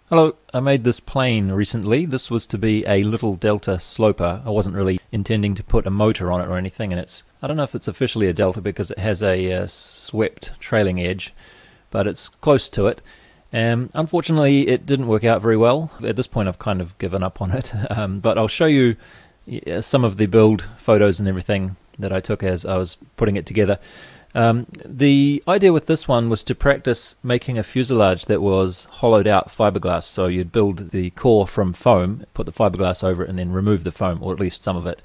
Hello, I made this plane recently. This was to be a little Delta sloper. I wasn't really intending to put a motor on it or anything, and I don't know if it's officially a Delta because it has a swept trailing edge, but it's close to it. Unfortunately, it didn't work out very well. At this point, I've kind of given up on it, but I'll show you some of the build photos and everything that I took as I was putting it together. The idea with this one was to practice making a fuselage that was hollowed out fiberglass. So you'd build the core from foam, put the fiberglass over it, and then remove the foam, or at least some of it.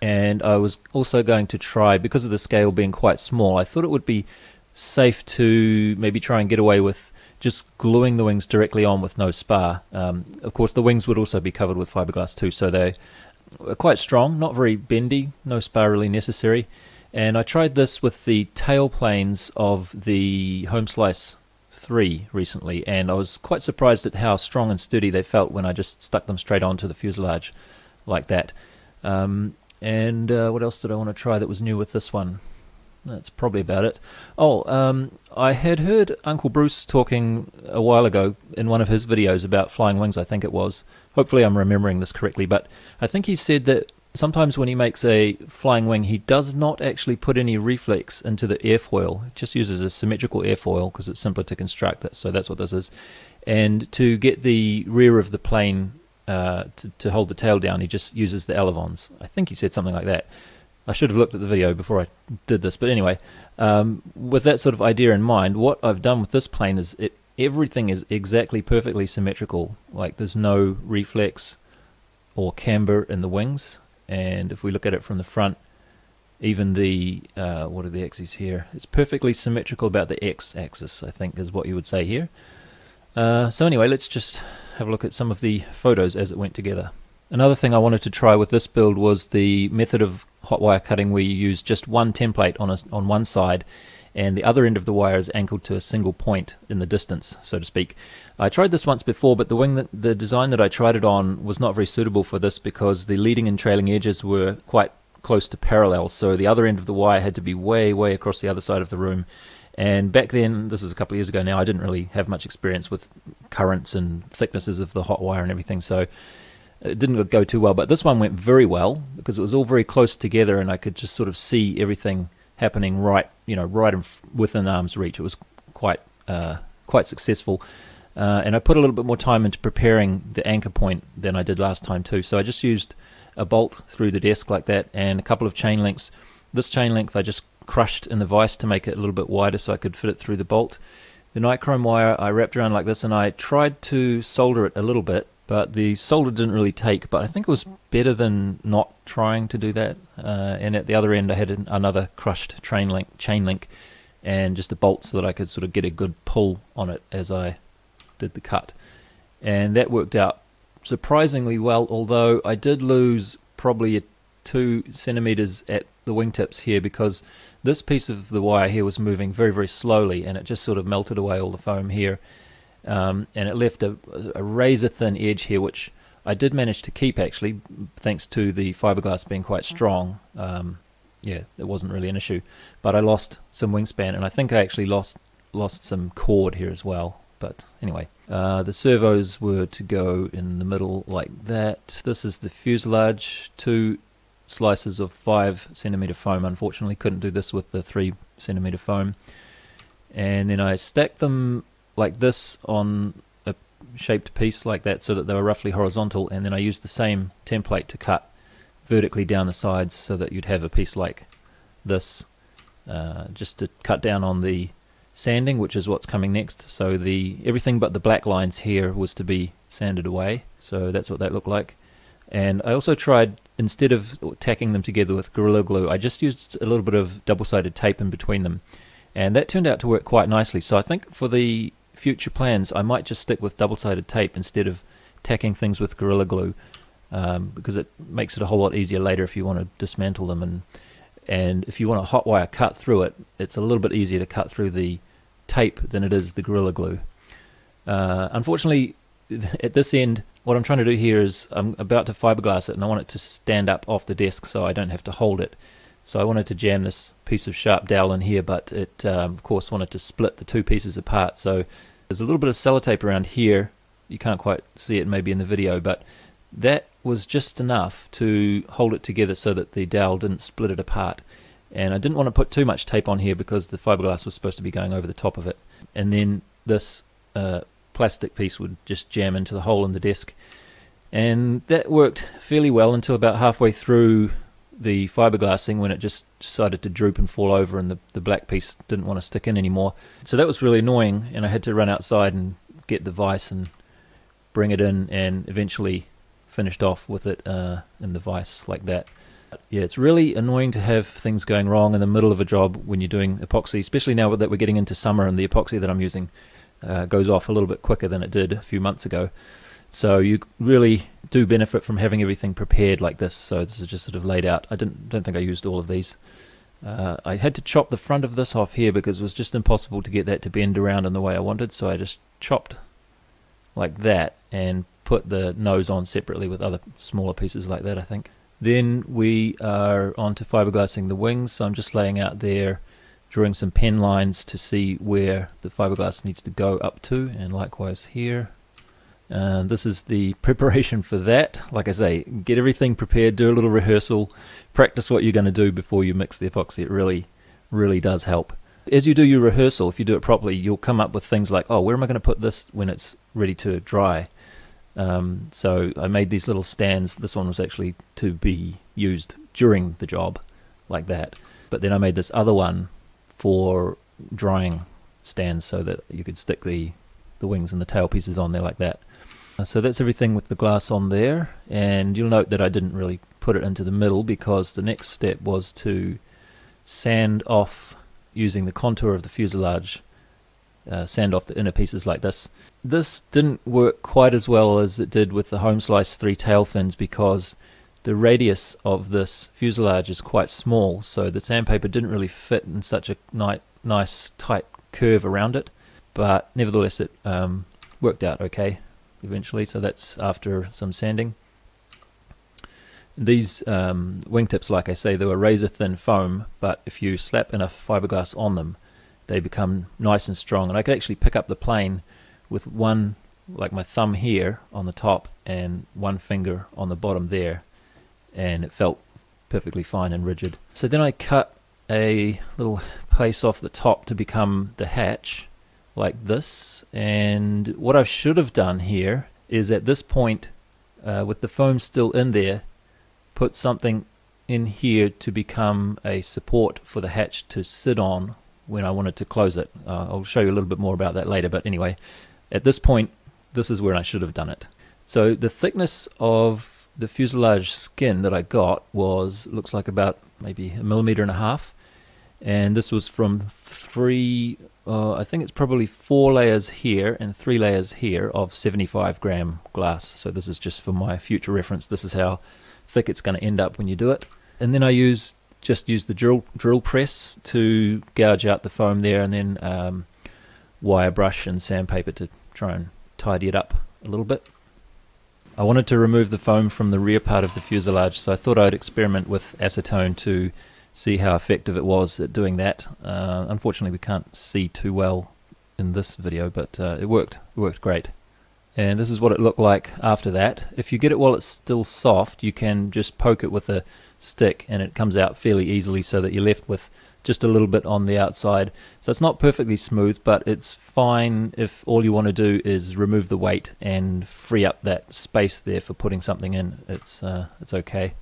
And I was also going to try, because of the scale being quite small, I thought it would be safe to maybe try and get away with just gluing the wings directly on with no spar. Of course, the wings would also be covered with fiberglass too, so they are quite strong, not very bendy, no spar really necessary. And I tried this with the tail planes of the Homeslice 3 recently, and I was quite surprised at how strong and sturdy they felt when I just stuck them straight onto the fuselage like that. What else did I want to try that was new with this one? That's probably about it. I had heard Uncle Bruce talking a while ago in one of his videos about flying wings, I think it was. Hopefully I'm remembering this correctly, but I think he said that sometimes when he makes a flying wing, he does not actually put any reflex into the airfoil. It just uses a symmetrical airfoil because it's simpler to construct it. So that's what this is. And to get the rear of the plane to hold the tail down, he just uses the elevons. I think he said something like that. I should have looked at the video before I did this. But anyway, with that sort of idea in mind, what I've done with this plane is everything is exactly perfectly symmetrical. Like there's no reflex or camber in the wings. And if we look at it from the front, even the, what are the axes here? It's perfectly symmetrical about the x-axis, I think is what you would say here. So anyway, let's just have a look at some of the photos as it went together. Another thing I wanted to try with this build was the method of hot wire cutting where you use just one template on one side, and the other end of the wire is anchored to a single point in the distance, so to speak. I tried this once before, but the design that I tried it on was not very suitable for this because the leading and trailing edges were quite close to parallel, so the other end of the wire had to be way across the other side of the room. And back then, this is a couple of years ago now, I didn't really have much experience with currents and thicknesses of the hot wire and everything, so it didn't go too well. But this one went very well because it was all very close together and I could just sort of see everything happening right within arm's reach. It was quite successful, and I put a little bit more time into preparing the anchor point than I did last time too. So I just used a bolt through the desk like that and a couple of chain links. This chain length I just crushed in the vise to make it a little bit wider so I could fit it through the bolt. The nichrome wire I wrapped around like this, and I tried to solder it a little bit, but the solder didn't really take, but I think it was better than not trying to do that. And at the other end I had another crushed chain link and just a bolt so that I could sort of get a good pull on it as I did the cut. And that worked out surprisingly well, although I did lose probably 2 centimeters at the wingtips here because this piece of the wire here was moving very slowly, and it just sort of melted away all the foam here. And it left a razor thin edge here, which I did manage to keep actually, thanks to the fiberglass being quite strong. Yeah, it wasn't really an issue, but I lost some wingspan, and I think I actually lost some chord here as well. But anyway, the servos were to go in the middle like that. This is the fuselage, 2 slices of 5 centimeter foam. Unfortunately, couldn't do this with the 3 centimeter foam. And then I stacked them like this on a shaped piece like that so that they were roughly horizontal, and then I used the same template to cut vertically down the sides so that you'd have a piece like this, just to cut down on the sanding, which is what's coming next. So everything but the black lines here was to be sanded away, so that's what that looked like. And I also tried, instead of tacking them together with Gorilla Glue, I just used a little bit of double-sided tape in between them, and that turned out to work quite nicely. So I think for the future plans I might just stick with double-sided tape instead of tacking things with Gorilla Glue, because it makes it a whole lot easier later if you want to dismantle them, and if you want a hot wire cut through it, it's a little bit easier to cut through the tape than it is the Gorilla Glue. Unfortunately, at this end, what I'm trying to do here is I'm about to fiberglass it, and I want it to stand up off the desk so I don't have to hold it. So I wanted to jam this piece of sharp dowel in here, but it of course wanted to split the 2 pieces apart. So there's a little bit of sellotape around here You can't quite see it maybe in the video, but that was just enough to hold it together so that the dowel didn't split it apart. And I didn't want to put too much tape on here because the fiberglass was supposed to be going over the top of it. And then this plastic piece would just jam into the hole in the desk. And that worked fairly well until about halfway through the fiberglassing, when it just decided to droop and fall over and the black piece didn't want to stick in anymore. So that was really annoying, and I had to run outside and get the vise and bring it in, and eventually finished off with it in the vise like that. Yeah, it's really annoying to have things going wrong in the middle of a job when you're doing epoxy, especially now that we're getting into summer and the epoxy that I'm using goes off a little bit quicker than it did a few months ago. So you really do benefit from having everything prepared like this. So this is just sort of laid out. I don't think I used all of these. I had to chop the front of this off here because it was just impossible to get that to bend around in the way I wanted. So I just chopped like that and put the nose on separately with other smaller pieces like that, I think. Then we are on to fiberglassing the wings. So I'm just laying out there, drawing some pen lines to see where the fiberglass needs to go up to, and likewise here. This is the preparation for that. Like I say, get everything prepared, do a little rehearsal, practice what you're going to do before you mix the epoxy. It really does help. As you do your rehearsal, if you do it properly, you'll come up with things like, oh, where am I going to put this when it's ready to dry? So I made these little stands. This one was actually to be used during the job, like that. But then I made this other one for drying stands so that you could stick the wings and the tail pieces on there like that. So that's everything with the glass on there, and you'll note that I didn't really put it into the middle because the next step was to sand off using the contour of the fuselage, sand off the inner pieces like this. This didn't work quite as well as it did with the Homeslice 3 tail fins because the radius of this fuselage is quite small, so the sandpaper didn't really fit in such a nice tight curve around it, but nevertheless it worked out okay eventually. So that's after some sanding. These wingtips, like I say, they were razor thin foam, but if you slap enough fiberglass on them, they become nice and strong. And I could actually pick up the plane with one, like my thumb here on the top and one finger on the bottom there, and it felt perfectly fine and rigid. So then I cut a little place off the top to become the hatch, like this. And what I should have done here is at this point, with the foam still in there, put something in here to become a support for the hatch to sit on when I wanted to close it. I'll show you a little bit more about that later, but anyway, at this point, this is where I should have done it. So the thickness of the fuselage skin that I got was, looks like about maybe 1.5 millimeters, and this was from I think it's probably 4 layers here and 3 layers here of 75 gram glass. So this is just for my future reference. This is how thick it's going to end up when you do it. And then I just use the drill press to gouge out the foam there, and then wire brush and sandpaper to try and tidy it up a little bit. I wanted to remove the foam from the rear part of the fuselage, so I thought I'd experiment with acetone to see how effective it was at doing that. Unfortunately we can't see too well in this video, but it worked great. And this is what it looked like after that. If you get it while it's still soft, you can just poke it with a stick and it comes out fairly easily, so that you're left with just a little bit on the outside. So it's not perfectly smooth, but it's fine if all you want to do is remove the weight and free up that space there for putting something in. It's okay.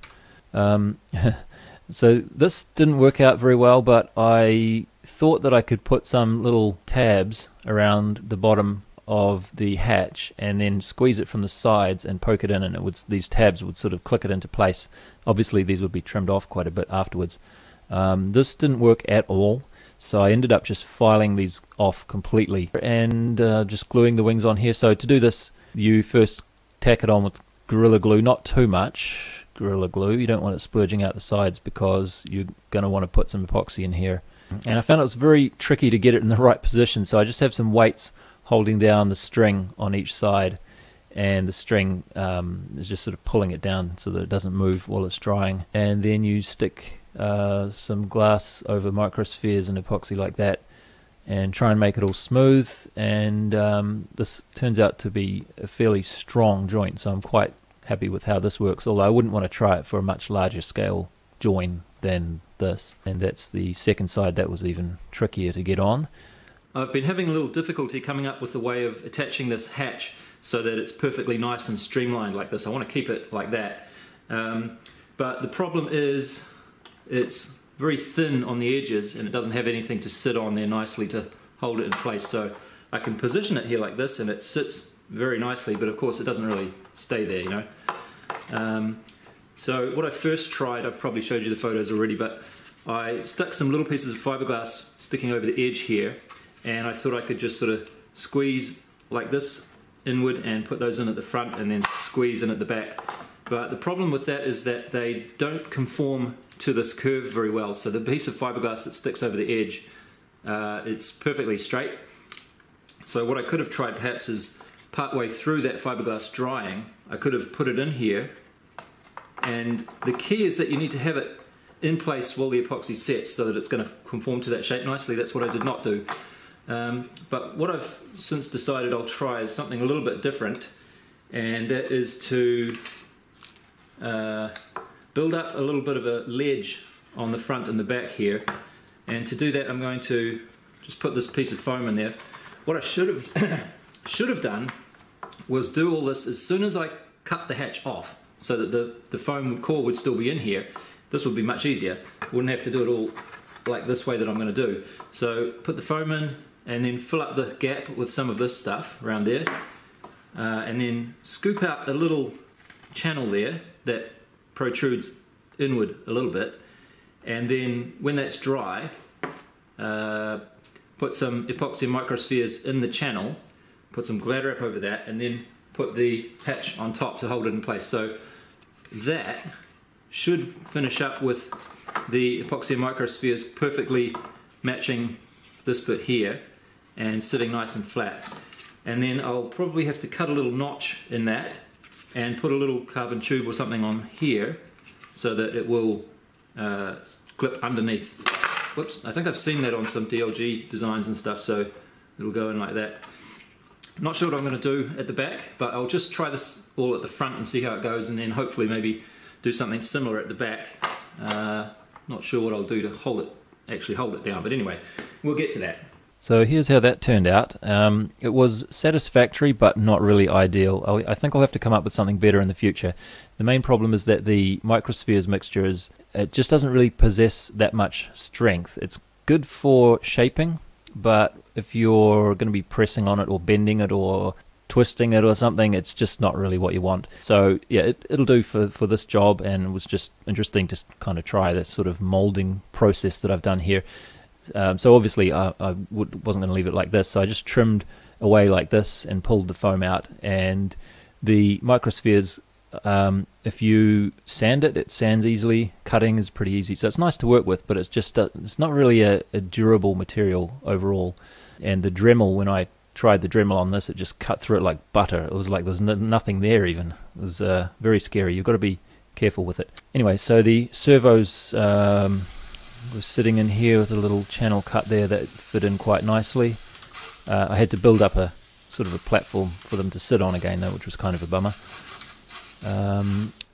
So this didn't work out very well, but I thought that I could put some little tabs around the bottom of the hatch and then squeeze it from the sides and poke it in, and these tabs would sort of click it into place. Obviously these would be trimmed off quite a bit afterwards. This didn't work at all, so I ended up just filing these off completely and just gluing the wings on here. So to do this, you first tack it on with Gorilla Glue, not too much Gorilla Glue. You don't want it splurging out the sides because you're going to want to put some epoxy in here. And I found it was very tricky to get it in the right position, so I just have some weights holding down the string on each side, and the string is just sort of pulling it down so that it doesn't move while it's drying. And then you stick some glass over microspheres and epoxy like that and try and make it all smooth, and this turns out to be a fairly strong joint, so I'm quite happy with how this works, although I wouldn't want to try it for a much larger scale join than this. And that's the second side that was even trickier to get on. I've been having a little difficulty coming up with a way of attaching this hatch so that it's perfectly nice and streamlined like this. I want to keep it like that, but the problem is it's very thin on the edges and it doesn't have anything to sit on there nicely to hold it in place. So I can position it here like this and it sits very nicely, but of course it doesn't really stay there, you know. So what I first tried, I've probably showed you the photos already, but I stuck some little pieces of fiberglass sticking over the edge here, and I thought I could just sort of squeeze like this inward and put those in at the front and then squeeze in at the back. But the problem with that is that they don't conform to this curve very well. So the piece of fiberglass that sticks over the edge, it's perfectly straight. So what I could have tried perhaps is partway through that fiberglass drying, I could have put it in here. And the key is that you need to have it in place while the epoxy sets so that it's going to conform to that shape nicely. That's what I did not do. But what I've since decided I'll try is something a little bit different, and that is to build up a little bit of a ledge on the front and the back here. And to do that, I'm going to just put this piece of foam in there. What I should have done was do all this as soon as I cut the hatch off, so that the foam core would still be in here. This would be much easier. Wouldn't have to do it all like this way that I'm going to do. So put the foam in and then fill up the gap with some of this stuff around there, and then scoop out a little channel there that protrudes inward a little bit, and then when that's dry, put some epoxy microspheres in the channel, put some Glad Wrap over that, and then put the hatch on top to hold it in place. So that should finish up with the epoxy microspheres perfectly matching this bit here and sitting nice and flat. And then I'll probably have to cut a little notch in that and put a little carbon tube or something on here so that it will clip underneath. Whoops, I think I've seen that on some DLG designs and stuff, so it'll go in like that. Not sure what I'm going to do at the back, but I'll just try this all at the front and see how it goes, and then hopefully maybe do something similar at the back. Not sure what I'll do to actually hold it down, but anyway, we'll get to that. So here's how that turned out. It was satisfactory, but not really ideal. I think I'll have to come up with something better in the future. The main problem is that the microspheres mixture it just doesn't really possess that much strength. It's good for shaping, but if you're going to be pressing on it or bending it or twisting it or something, it's just not really what you want. So yeah, it'll do for this job, and it was just interesting to kind of try this sort of molding process that I've done here. So obviously I wasn't going to leave it like this, so I just trimmed away like this and pulled the foam out. And the microspheres, if you sand it, it sands easily. Cutting is pretty easy, so it's nice to work with, but it's not really a durable material overall. And the Dremel, when I tried the Dremel on this, it just cut through it like butter. It was like there's nothing there even. It was very scary. You've got to be careful with it. Anyway, so the servos was sitting in here with a little channel cut there that fit in quite nicely. I had to build up a sort of a platform for them to sit on again though, which was kind of a bummer.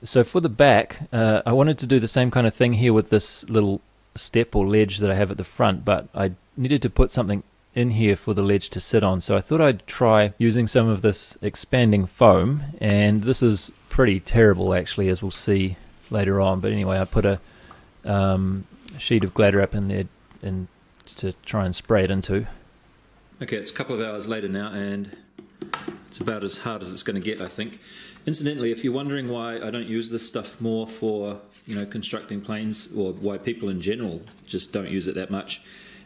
So for the back, I wanted to do the same kind of thing here with this little step or ledge that I have at the front, but I needed to put something in here for the ledge to sit on, so I thought I'd try using some of this expanding foam, and this is pretty terrible actually, as we'll see later on. But anyway, I put a sheet of Glad Wrap in there to try and spray it into. Okay, it's a couple of hours later now, and it's about as hard as it's going to get, I think. Incidentally, if you're wondering why I don't use this stuff more for, constructing planes, or why people in general just don't use it that much,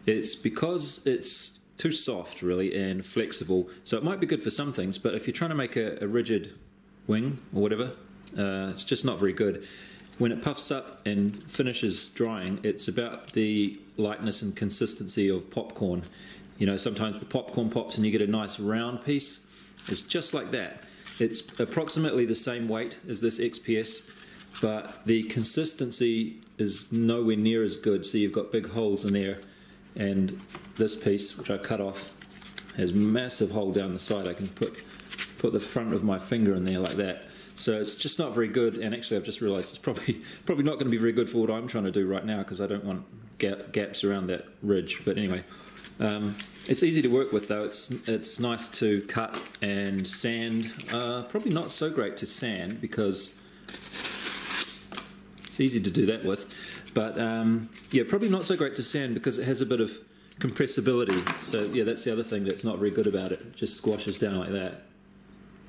it's because it's too soft, really, and flexible. So it might be good for some things, but if you're trying to make a rigid wing or whatever, it's just not very good. When it puffs up and finishes drying, it's about the lightness and consistency of popcorn. Sometimes the popcorn pops and you get a nice round piece. It's just like that. It's approximately the same weight as this XPS, but the consistency is nowhere near as good. So you've got big holes in there, and this piece, which I cut off, has a massive hole down the side. I can put the front of my finger in there like that. So it's just not very good, and actually I've just realised it's probably not going to be very good for what I'm trying to do right now, because I don't want gaps around that ridge. But anyway, it's easy to work with though. It's nice to cut and sand. Probably not so great to sand because it's easy to do that with. But yeah, probably not so great to sand because it has a bit of compressibility. So yeah, that's the other thing that's not very good about it. It just squashes down like that.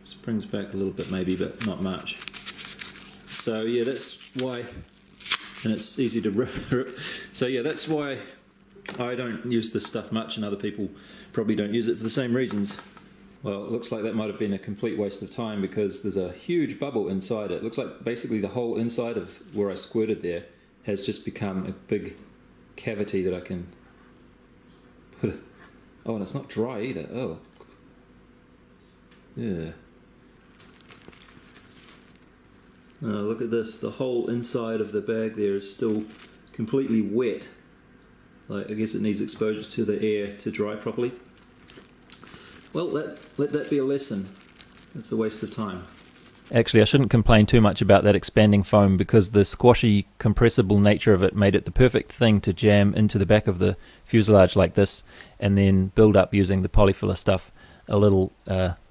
Springs back a little bit maybe, but not much. So yeah, that's why, and it's easy to rip. So yeah, that's why I don't use this stuff much, and other people probably don't use it for the same reasons. Well, it looks like that might have been a complete waste of time because there's a huge bubble inside it. It looks like basically the whole inside of where I squirted there has just become a big cavity that I can put. Oh, and it's not dry either. Oh, yeah. Oh, look at this. The whole inside of the bag there is still completely wet. Like, I guess it needs exposure to the air to dry properly. Well, let that be a lesson. It's a waste of time. Actually, I shouldn't complain too much about that expanding foam because the squashy, compressible nature of it made it the perfect thing to jam into the back of the fuselage like this and then build up using the polyfiller stuff, a little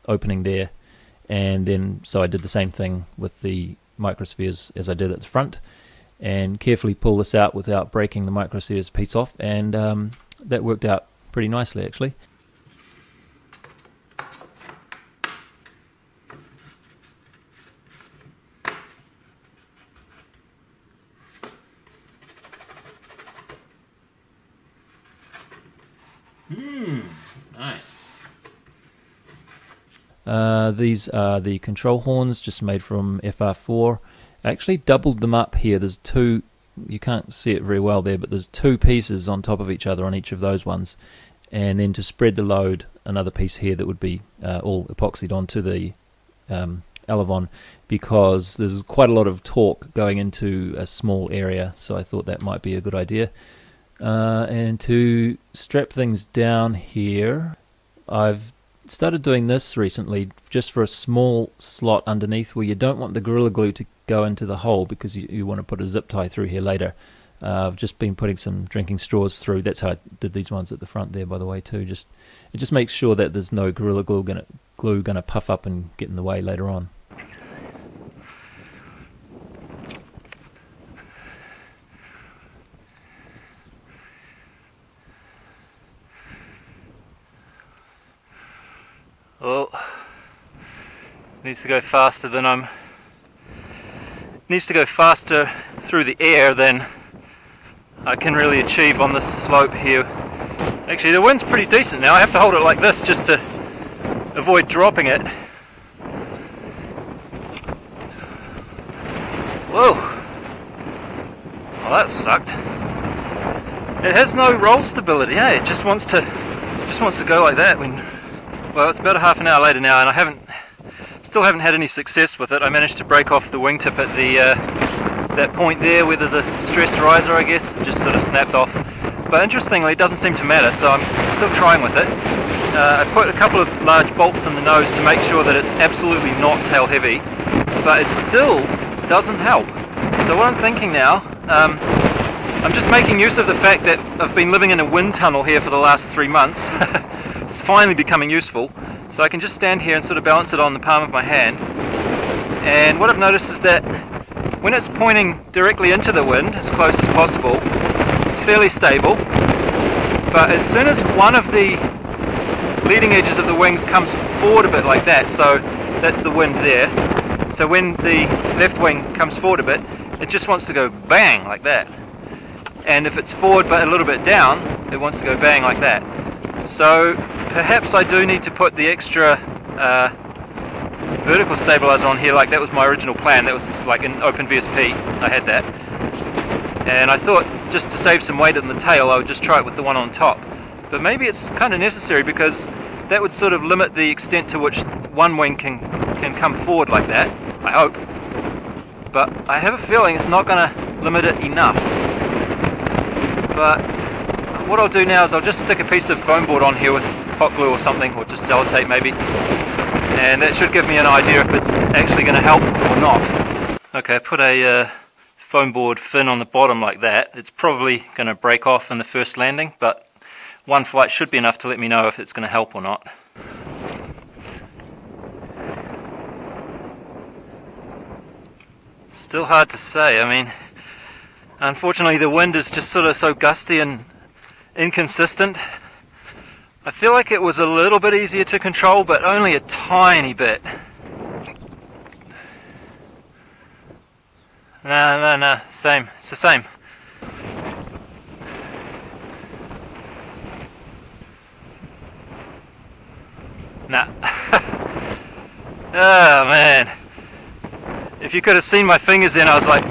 opening there. And then, so I did the same thing with the microspheres as I did at the front, and carefully pull this out without breaking the microspheres piece off, and that worked out pretty nicely actually. Nice. These are the control horns, just made from FR4. I actually doubled them up here. There's two, you can't see it very well there, but there's two pieces on top of each other on each of those ones. And then to spread the load, another piece here that would be all epoxied onto the elevon, because there's quite a lot of torque going into a small area, so I thought that might be a good idea. And to strap things down here, I've started doing this recently just for a small slot underneath where you don't want the Gorilla Glue to go into the hole because you want to put a zip tie through here later. I've just been putting some drinking straws through. That's how I did these ones at the front there, by the way, too. It just makes sure that there's no Gorilla Glue gonna puff up and get in the way later on. Well, needs to go faster through the air than I can really achieve on this slope here. Actually, the wind's pretty decent now. I have to hold it like this just to avoid dropping it. Whoa! Well, that sucked. It has no roll stability, eh? It just wants to go like that when. Well, it's about a half an hour later now, and I still haven't had any success with it. I managed to break off the wingtip at that point there where there's a stress riser, I guess. It just sort of snapped off. But interestingly, it doesn't seem to matter, so I'm still trying with it. I put a couple of large bolts in the nose to make sure that it's absolutely not tail heavy, but it still doesn't help. So what I'm thinking now, I'm just making use of the fact that I've been living in a wind tunnel here for the last 3 months. It's finally becoming useful, so I can just stand here and sort of balance it on the palm of my hand. And what I've noticed is that when it's pointing directly into the wind, as close as possible, it's fairly stable. But as soon as one of the leading edges of the wings comes forward a bit like that, so that's the wind there, so when the left wing comes forward a bit, it just wants to go bang like that. And if it's forward but a little bit down, it wants to go bang like that. So perhaps I do need to put the extra vertical stabilizer on here, like that was my original plan. That was like in OpenVSP, I had that. And I thought just to save some weight on the tail, I would just try it with the one on top. But maybe it's kind of necessary because that would sort of limit the extent to which one wing can come forward like that, I hope. But I have a feeling it's not going to limit it enough. But what I'll do now is I'll just stick a piece of foam board on here with hot glue or something, or just sellotape maybe, and that should give me an idea if it's actually going to help or not. Okay, I put a foam board fin on the bottom like that. It's probably going to break off in the first landing, but one flight should be enough to let me know if it's going to help or not. Still hard to say. I mean, unfortunately the wind is just sort of so gusty and inconsistent. I feel like it was a little bit easier to control, but only a tiny bit. No, same. It's the same. Nah. Oh man. If you could have seen my fingers then, I was like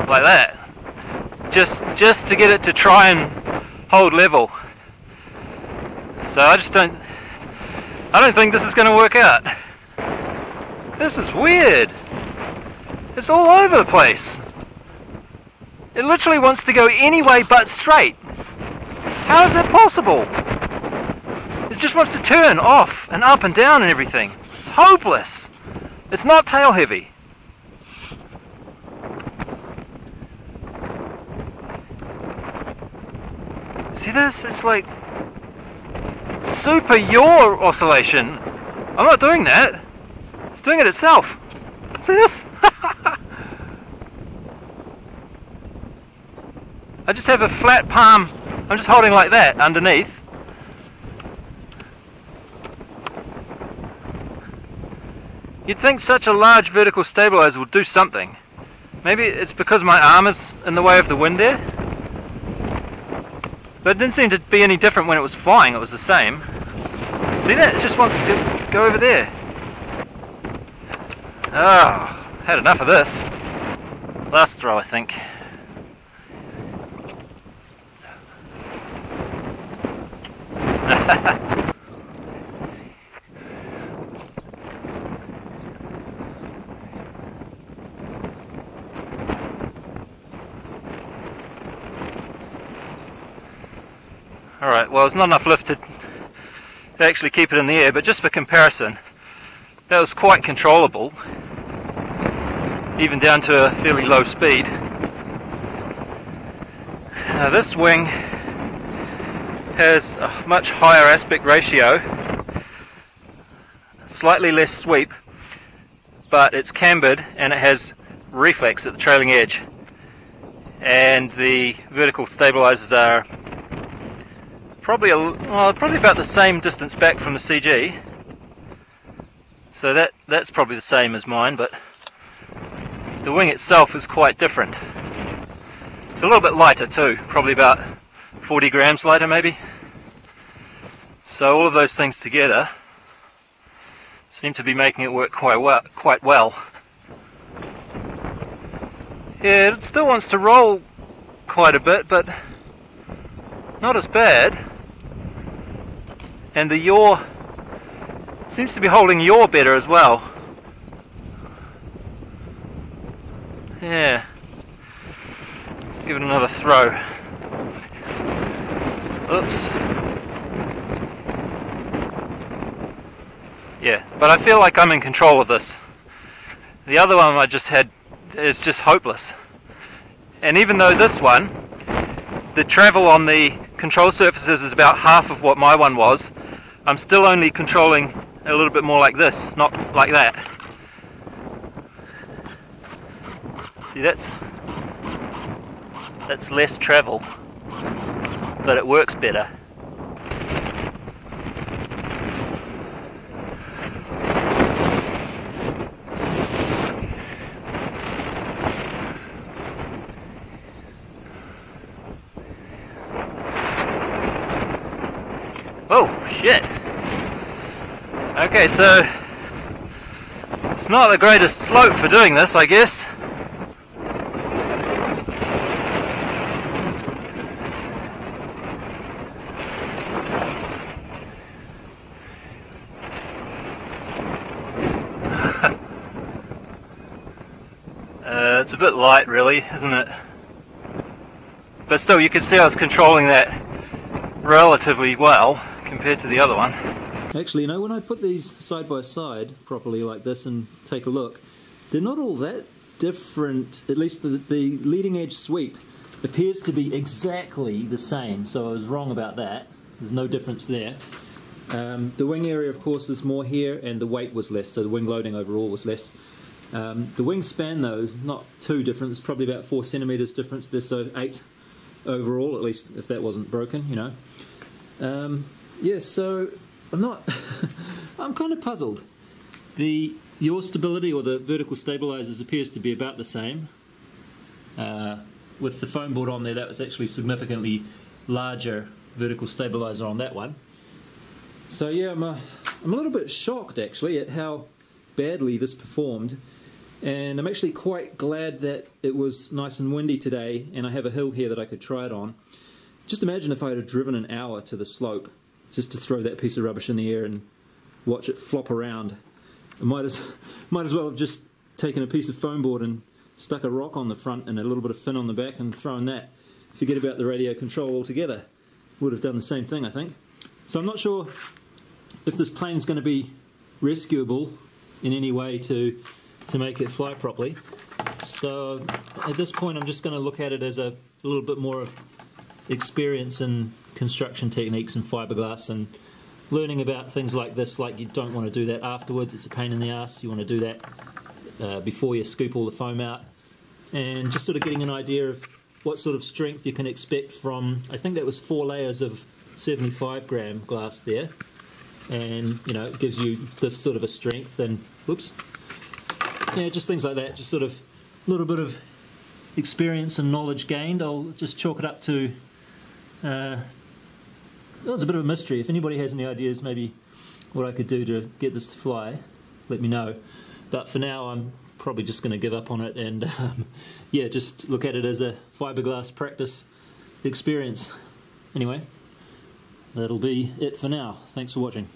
that. Just to get it to try and hold level. So I don't think this is going to work out. This is weird. It's all over the place. It literally wants to go any way but straight. How is that possible? It just wants to turn off and up and down and everything. It's hopeless. It's not tail heavy. See this? It's like super yaw oscillation. I'm not doing that. It's doing it itself. See this? I just have a flat palm. I'm just holding like that underneath. You'd think such a large vertical stabilizer would do something. Maybe it's because my arm is in the way of the wind there. But it didn't seem to be any different when it was flying. It was the same. See that? It just wants to go over there. Oh, had enough of this. Last throw, I think. Alright, well there's not enough lift to actually keep it in the air, but just for comparison, that was quite controllable, even down to a fairly low speed. Now this wing has a much higher aspect ratio, slightly less sweep, but it's cambered and it has reflex at the trailing edge, and the vertical stabilizers are probably about the same distance back from the CG, so that's probably the same as mine, but the wing itself is quite different. It's a little bit lighter too, probably about 40 grams lighter maybe. So all of those things together seem to be making it work quite well. Yeah, it still wants to roll quite a bit, but not as bad. And the yaw seems to be holding yaw better as well. Yeah. Let's give it another throw. Oops. Yeah, but I feel like I'm in control of this. The other one I just had is just hopeless. And even though this one, the travel on the control surfaces is about half of what my one was, I'm still only controlling a little bit more like this, not like that. See, that's less travel, but it works better. Oh, shit. Okay, so it's not the greatest slope for doing this, I guess. It's a bit light, really, isn't it? but still you can see I was controlling that relatively well compared to the other one. Actually, you know, when I put these side by side properly like this and take a look, they're not all that different. At least the leading edge sweep appears to be exactly the same, so I was wrong about that. There's no difference there. The wing area, of course, is more here, and the weight was less, so the wing loading overall was less. The wingspan, though, not too different. It's probably about 4 centimetres difference there, so 8 overall, at least if that wasn't broken, you know. Yeah, so I'm not... I'm kind of puzzled. The yaw stability, or the vertical stabilisers, appears to be about the same. With the foam board on there, that was actually significantly larger vertical stabiliser on that one. So yeah, I'm a little bit shocked actually at how badly this performed, and I'm actually quite glad that it was nice and windy today and I have a hill here that I could try it on. Just imagine if I had driven an hour to the slope just to throw that piece of rubbish in the air and watch it flop around. I might as well have just taken a piece of foam board and stuck a rock on the front and a little bit of fin on the back and thrown that. Forget about the radio control altogether. Would have done the same thing, I think. So I'm not sure if this plane's going to be rescuable in any way to make it fly properly. So at this point I'm just going to look at it as a little bit more of experience in construction techniques and fiberglass, and learning about things like this. Like, you don't want to do that afterwards, it's a pain in the ass. You want to do that before you scoop all the foam out, and just sort of getting an idea of what sort of strength you can expect from, I think that was 4 layers of 75 gram glass there, and you know, it gives you this sort of a strength. And whoops, yeah, just things like that, just sort of a little bit of experience and knowledge gained. I'll just chalk it up to well, it's a bit of a mystery. If anybody has any ideas maybe what I could do to get this to fly, let me know. But for now I'm probably just going to give up on it and yeah, just look at it as a fiberglass practice experience. Anyway, that'll be it for now. Thanks for watching.